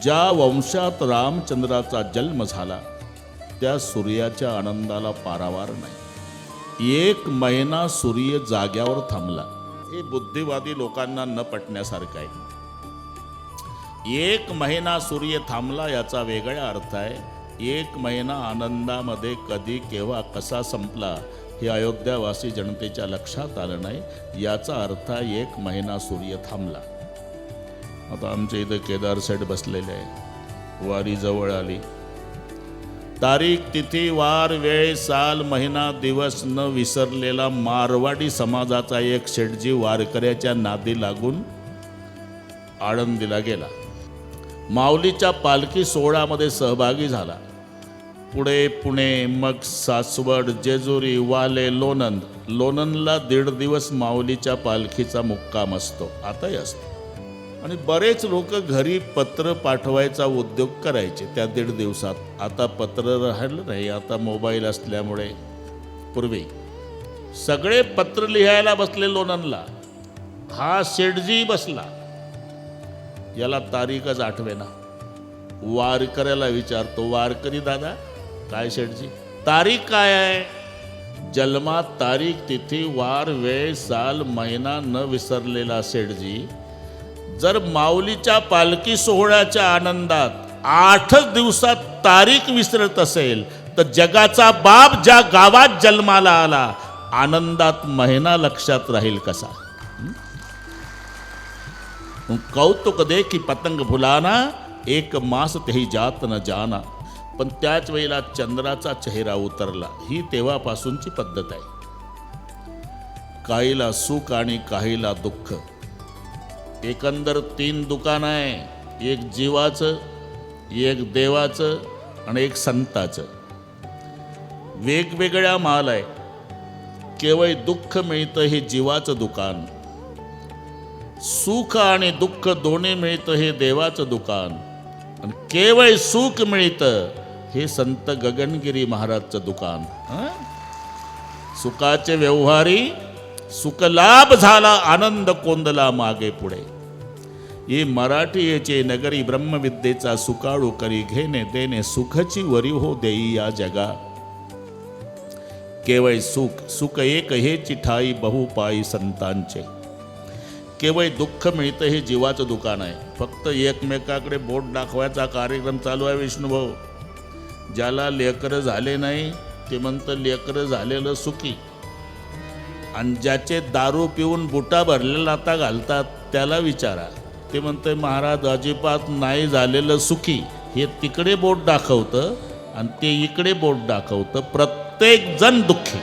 ज्या वंशात रामचंद्राचा जन्म झाला त्या सूर्याच्या आनंदाला पारावार नाही। 1 महिना सूर्य जाग्यावर थांबला। हे बुद्धिवादी लोकांना न पटण्यासारखं आहे। 1 महिना सूर्य थांबला याचा वेगळा अर्थ आहे 1 महिना आनंदामध्ये कधी केव्हा कसा संपला हे अयोध्यावासी जनतेच्या लक्षात आलं नाही। याचा अर्थ 1 महिना सूर्य थांबला। आता आमच्या इथं केदार सेठ बसलेले आहे, वारी जवळ आली। तारीख तिथी वार वेळ साल महिना दिवस न विसरलेला मारवाडी समाजाचा एक शेठजी वारकऱ्याच्या नादी लागून आळंदीला गेला। माऊलीच्या पालखी सोहळ्यामध्ये सहभागी झाला। पुढे पुणे, मग सासवड, जेजुरी, वाले, लोणंद। लोणंदला 1.5 दिवस माऊलीच्या पालखीचा मुक्काम असतो, आताही असतो। आणि बरेच लोक घरी पत्र पाठवायचा उद्योग करायचे त्या 1.5 दिवसात। आता पत्र राहिलं नाही, आता मोबाईल असल्यामुळे। पूर्वी सगळे पत्र लिहायला बसले लोणंदला, हा शेठजी बसला, याला तारीखच आठवेना। वारकऱ्याला विचारतो, वारकरी दादा काय शेठजी तारीख काय आहे? जन्मात तारीख तिथी वार वेळ साल महिना न विसरलेला शेठजी जर माऊलीच्या पालखी सोहळ्याच्या आनंदात 8 दिवसात तारीख विसरत असेल तर जगाचा बाप ज्या गावात जन्माला आला आनंदात महिना लक्षात राहील कसा? कौतुक दे की पतंग भुलाना 1 मास तेही जात न जाना। पण त्याच वेळेला चंद्राचा चेहरा उतरला। ही तेव्हापासूनची पद्धत आहे। काहीला सुख आणि काहीला दुःख। एकंदर 3 दुकान आहे, एक जीवाचं, एक देवाचं आणि एक संताचं। वेगवेगळ्या माल आहे। केवळ दुःख मिळतं हे जीवाचं दुकान, सुख आणि दुःख दोन्ही मिळतं हे देवाचं दुकान, आणि केवळ सुख मिळतं हे संत गगनगिरी महाराजचं दुकान। सुखाचे व्यवहारी सुख लाभ झाला आनंद कोंदला मागे पुढे। ये मराठीचे नगरी ब्रह्मविद्येचा सुकाळू करी घेणे देणे सुखची वरी हो देई या जगा। केवळ सुख सुख एक हेची ठाई बहुपाई संतांचे। केवळ दुःख मिळतं हे जीवाचं दुकान आहे। फक्त एकमेकाकडे बोट दाखवायचा कार्यक्रम चालू आहे विष्णुभाऊ। ज्याला लेकरं झाले नाही ते म्हणतं लेकरं झालेलं सुखी, आणि ज्याचे दारू पिऊन बुटा भरलेला आता घालतात त्याला विचारा, ते म्हणते महाराज अजिबात नाही झालेलं सुखी। हे तिकडे बोट दाखवतं आणि ते इकडे बोट दाखवतं, प्रत्येक जण दुःखी।